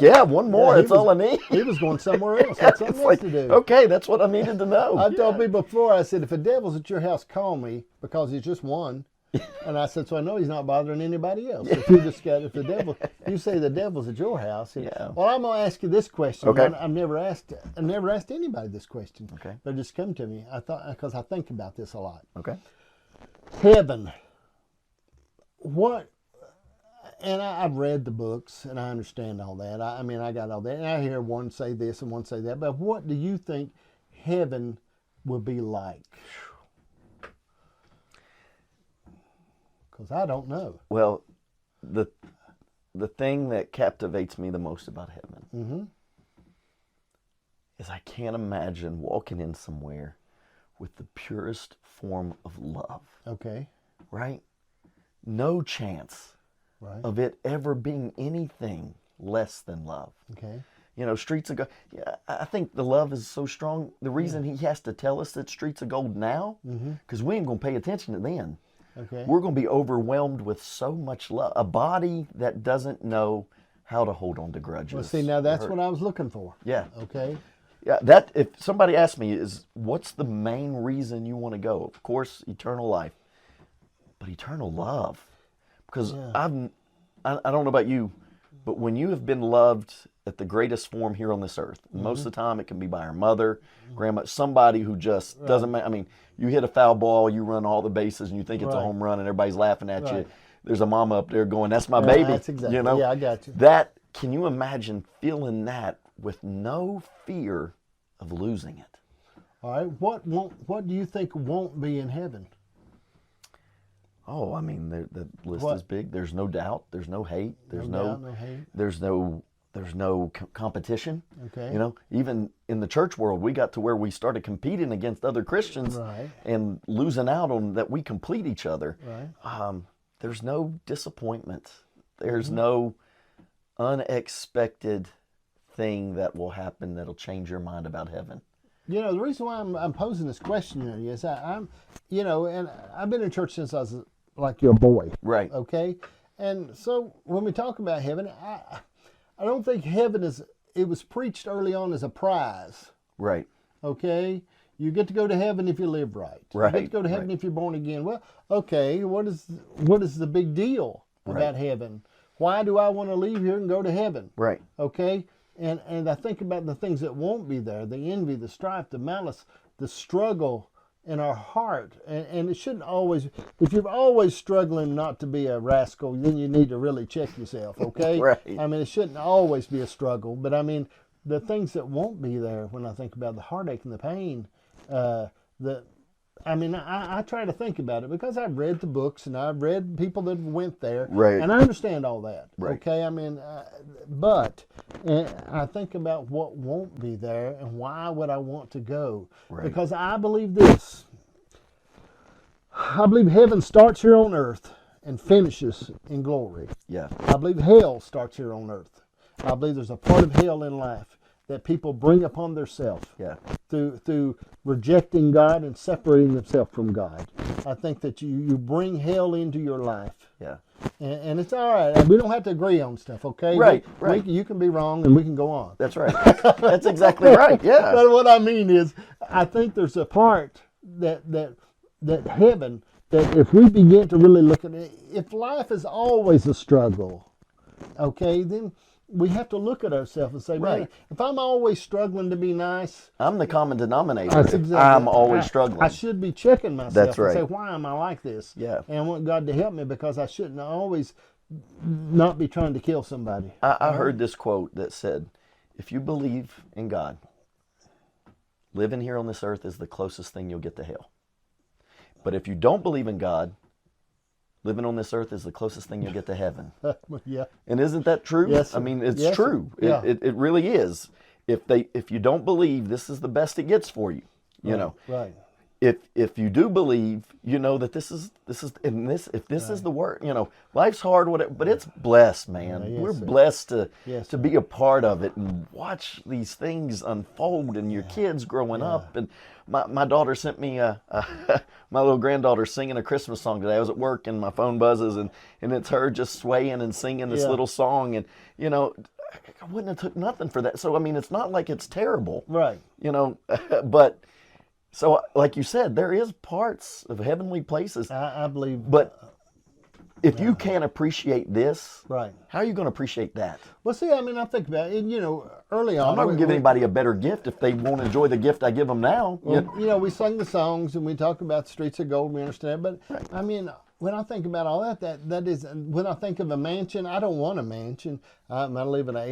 Yeah, one more. Yeah, That's all I need. He was going somewhere else. Had something else to do. Okay, that's what I needed to know. I told people before, I said, if a devil's at your house, call me, because he's just one. And I said, so I know he's not bothering anybody else. If you just got, if the devil, you say the devil's at your house. Well, I'm going to ask you this question. Okay. I've never asked anybody this question. Okay. But it just come to me. I thought, because I think about this a lot. Okay. Heaven. What? And I've read the books and I understand all that. I mean, I got all that. And I hear one say this and one say that. But what do you think heaven will be like? Because I don't know. Well, the thing that captivates me the most about heaven is I can't imagine walking in somewhere with the purest form of love. Okay. Right? No chance of it ever being anything less than love. Okay. You know, streets of gold. Yeah, I think the love is so strong. The reason he has to tell us that streets of gold now, because we ain't going to pay attention to then. Okay. We're going to be overwhelmed with so much love. A body that doesn't know how to hold on to grudges. Well, see, now that's what I was looking for. Yeah. Okay. Yeah, that, if somebody asked me, what's the main reason you want to go? Of course, eternal life, but eternal love. Because I don't know about you, but when you have been loved at the greatest form here on this earth, most of the time it can be by our mother, grandma, somebody who just doesn't I mean, you hit a foul ball, you run all the bases, and you think it's a home run, and everybody's laughing at you. There's a mama up there going, that's my baby. That's exactly, you know? Yeah, I got you. Can you imagine feeling that with no fear of losing it? All right, what do you think won't be in heaven? Oh, I mean, the list is big. There's no doubt. There's no hate. There's no hate. There's no competition. Okay. You know, even in the church world, we got to where we started competing against other Christians and losing out on that we complete each other. Right. There's no disappointment. There's no unexpected thing that will happen that'll change your mind about heaven. You know, the reason why I'm posing this question to you is I'm, you know, and I've been in church since I was like a boy. Right. Okay. And so when we talk about heaven, I don't think heaven it was preached early on as a prize. Right. Okay. You get to go to heaven if you live right. Right. You get to go to heaven if you're born again. Well, okay. What is the big deal about heaven? Why do I want to leave here and go to heaven? Right. Okay. And I think about the things that won't be there, the envy, the strife, the malice, the struggle in our heart. And it shouldn't always, if you're always struggling not to be a rascal, then you need to really check yourself, okay? Right. I mean, it shouldn't always be a struggle. But I mean, the things that won't be there, when I think about the heartache and the pain, I try to think about it because I've read the books and I've read people that went there. Right. And I understand all that. Right. Okay. I mean, but I think about what won't be there and why would I want to go? Right. Because I believe this. I believe heaven starts here on earth and finishes in glory. Yeah. I believe hell starts here on earth. I believe there's a part of hell in life that people bring upon themselves. Yeah. Through rejecting God and separating themselves from God. I think that you bring hell into your life. Yeah. And it's all right. We don't have to agree on stuff, okay? Right, You can be wrong and we can go on. That's right. That's exactly right, yeah. But what I mean is, I think there's a part that heaven, that if we begin to really look at it, if life is always a struggle, okay, then we have to look at ourselves and say, man, if I'm always struggling to be nice, I'm the common denominator. that's exactly, I'm always struggling. I should be checking myself That's right. and say, why am I like this? Yeah. And I want God to help me because I shouldn't always not be trying to kill somebody. I heard this quote that said, if you believe in God, living here on this earth is the closest thing you'll get to hell. But if you don't believe in God, living on this earth is the closest thing you'll get to heaven. Yeah. And isn't that true? Yes, I mean, it's yes, true. yeah. It really is. If you don't believe, this is the best it gets for you. You know. Right. If you do believe, you know that this is the word. You know, life's hard, whatever, but it's blessed, man. Yes, We're sir. blessed Yes, to be a part of it and watch these things unfold and your kids growing up. And my daughter sent me my little granddaughter singing a Christmas song today. I was at work and my phone buzzes and it's her just swaying and singing this little song. And you know, I wouldn't have took nothing for that. So I mean, it's not like it's terrible, Right. you know. But so, like you said, there is parts of heavenly places. I believe. But if you can't appreciate this, Right. how are you going to appreciate that? Well, see, I mean, I think about it. You know, early on, I'm not going to give anybody a better gift if they won't enjoy the gift I give them now. Well, you know, we sung the songs and we talk about streets of gold. We understand, but I mean, when I think about all that is when I think of a mansion. I don't want a mansion. I'm live in a